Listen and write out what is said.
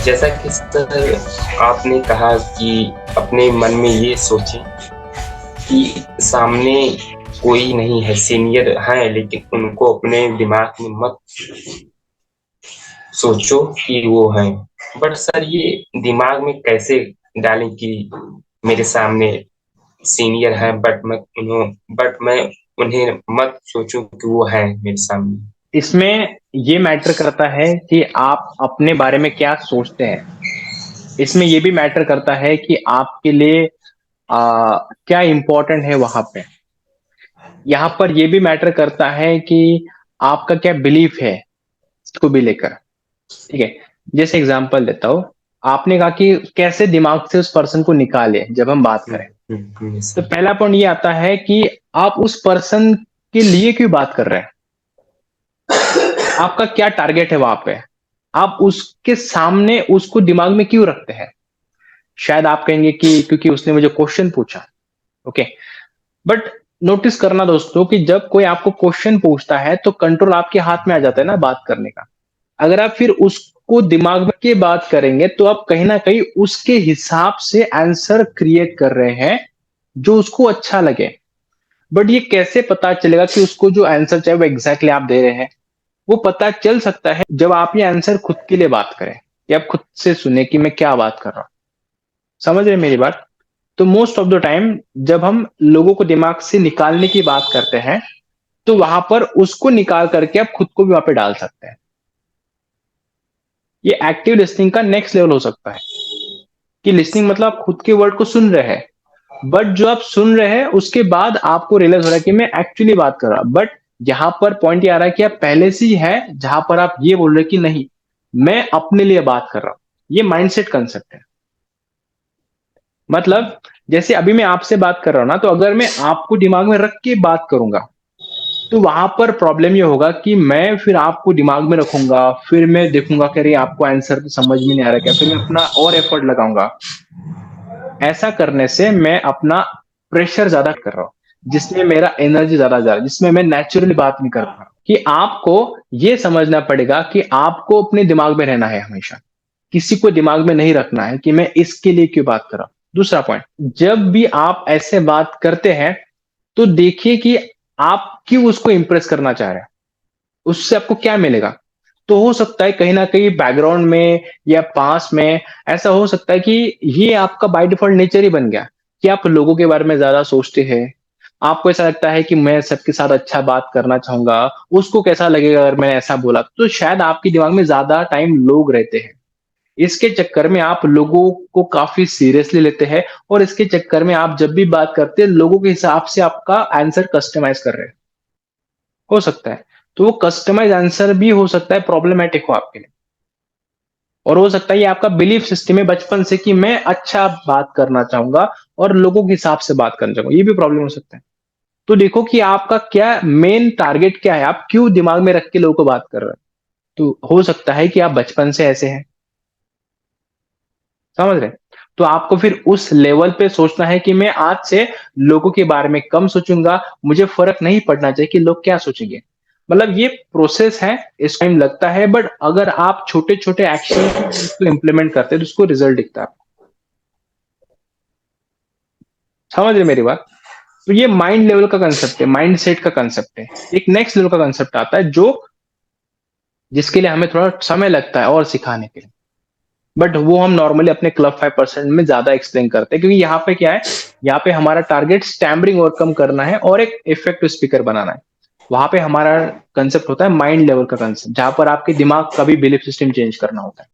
जैसा कि सर आपने कहा कि अपने मन में ये सोचें कि सामने कोई नहीं है, सीनियर हैं, लेकिन उनको अपने दिमाग में मत सोचो कि वो हैं। बट सर ये दिमाग में कैसे डालें कि मेरे सामने सीनियर हैं, बट मैं उन्हें मत सोचूं कि वो हैं मेरे सामने। इसमें ये मैटर करता है कि आप अपने बारे में क्या सोचते हैं। इसमें ये भी मैटर करता है कि आपके लिए क्या इंपॉर्टेंट है वहां पे। यहाँ पर ये भी मैटर करता है कि आपका क्या बिलीफ है इसको भी लेकर। ठीक है, जैसे एग्जांपल देता हूँ। आपने कहा कि कैसे दिमाग से उस पर्सन को निकाले जब हम बात करें। तो सर। पहला पॉइंट ये आता है कि आप उस पर्सन के लिए क्यों बात कर रहे हैं। आपका क्या टारगेट है वहां पे। आप उसके सामने उसको दिमाग में क्यों रखते हैं। शायद आप कहेंगे कि क्योंकि उसने मुझे क्वेश्चन पूछा। ओके, बट नोटिस करना दोस्तों कि जब कोई आपको क्वेश्चन पूछता है तो कंट्रोल आपके हाथ में आ जाता है ना बात करने का। अगर आप फिर उसको दिमाग में के बात करेंगे तो आप कहीं ना कहीं उसके हिसाब से आंसर क्रिएट कर रहे हैं जो उसको अच्छा लगे। बट ये कैसे पता चलेगा कि उसको जो आंसर चाहिए वो एग्जैक्टली आप दे रहे हैं। वो पता चल सकता है जब आप ये आंसर खुद के लिए बात करें या आप खुद से सुने कि मैं क्या बात कर रहा हूं। समझ रहे हैं मेरी बात। तो मोस्ट ऑफ द टाइम जब हम लोगों को दिमाग से निकालने की बात करते हैं तो वहां पर उसको निकाल करके आप खुद को भी वहां पे डाल सकते हैं। ये एक्टिव लिसनिंग का नेक्स्ट लेवल हो सकता है कि लिसनिंग मतलब आप खुद के वर्ड को सुन रहे हैं। बट जो आप सुन रहे हैं उसके बाद आपको रियलाइज हो रहा है कि मैं एक्चुअली बात कर रहा हूं। बट यहां पर पॉइंट ये आ रहा है कि आप पहले से ही है जहां पर आप ये बोल रहे हैं कि नहीं, मैं अपने लिए बात कर रहा हूं। ये माइंडसेट कंसेप्ट है। मतलब जैसे अभी मैं आपसे बात कर रहा हूं ना, तो अगर मैं आपको दिमाग में रख के बात करूंगा तो वहां पर प्रॉब्लम ये होगा कि मैं फिर आपको दिमाग में रखूंगा, फिर मैं देखूंगा कि अरे आपको आंसर तो समझ में नहीं आ रहा क्या, फिर मैं अपना और एफर्ट लगाऊंगा। ऐसा करने से मैं अपना प्रेशर ज्यादा कर रहा हूं जिसमें मेरा एनर्जी ज्यादा जा रहा है, जिसमें मैं नेचुरली बात नहीं कर पा रहा हूं। कि आपको ये समझना पड़ेगा कि आपको अपने दिमाग में रहना है हमेशा। किसी को दिमाग में नहीं रखना है कि मैं इसके लिए क्यों बात कर रहा हूं। दूसरा पॉइंट, जब भी आप ऐसे बात करते हैं तो देखिए कि आप क्यों उसको इंप्रेस करना चाह रहे हैं। उससे आपको क्या मिलेगा। तो हो सकता है कहीं ना कहीं बैकग्राउंड में या पास में ऐसा हो सकता है कि ये आपका बाय डिफॉल्ट नेचर ही बन गया कि आप लोगों के बारे में ज्यादा सोचते हैं। आपको ऐसा लगता है कि मैं सबके साथ अच्छा बात करना चाहूंगा, उसको कैसा लगेगा अगर मैंने ऐसा बोला। तो शायद आपके दिमाग में ज्यादा टाइम लोग रहते हैं। इसके चक्कर में आप लोगों को काफी सीरियसली लेते हैं और इसके चक्कर में आप जब भी बात करते हैं लोगों के हिसाब से आपका आंसर कस्टमाइज कर रहे हैं। हो सकता है, तो वो कस्टमाइज आंसर भी हो सकता है प्रॉब्लमेटिक हो आपके लिए। और हो सकता है ये आपका बिलीफ सिस्टम है बचपन से कि मैं अच्छा बात करना चाहूंगा और लोगों के हिसाब से बात करना चाहूंगा। ये भी प्रॉब्लम हो सकता है। तो देखो कि आपका क्या मेन टारगेट क्या है, आप क्यों दिमाग में रख के लोगों को बात कर रहे हैं। तो हो सकता है कि आप बचपन से ऐसे हैं। समझ रहे हैं? तो आपको फिर उस लेवल पे सोचना है कि मैं आज से लोगों के बारे में कम सोचूंगा। मुझे फर्क नहीं पड़ना चाहिए कि लोग क्या सोचेंगे। मतलब ये प्रोसेस है, इस टाइम लगता है, बट अगर आप छोटे छोटे एक्शन को इम्प्लीमेंट करते हैं तो उसको रिजल्ट दिखता है। समझ रहे मेरी बात। तो ये माइंड लेवल का कंसेप्ट है, माइंड सेट का कंसेप्ट है। एक नेक्स्ट लेवल का कंसेप्ट आता है जो जिसके लिए हमें थोड़ा समय लगता है और सिखाने के लिए। बट वो हम नॉर्मली अपने क्लब 5% में ज्यादा एक्सप्लेन करते हैं क्योंकि यहाँ पे क्या है, यहाँ पे हमारा टारगेट स्टैमरिंग ओवरकम करना है और एक इफेक्टिव स्पीकर बनाना है। वहां पे हमारा कंसेप्ट होता है माइंड लेवल का कंसेप्ट, जहां पर आपके दिमाग का भी बिलीफ सिस्टम चेंज करना होता है।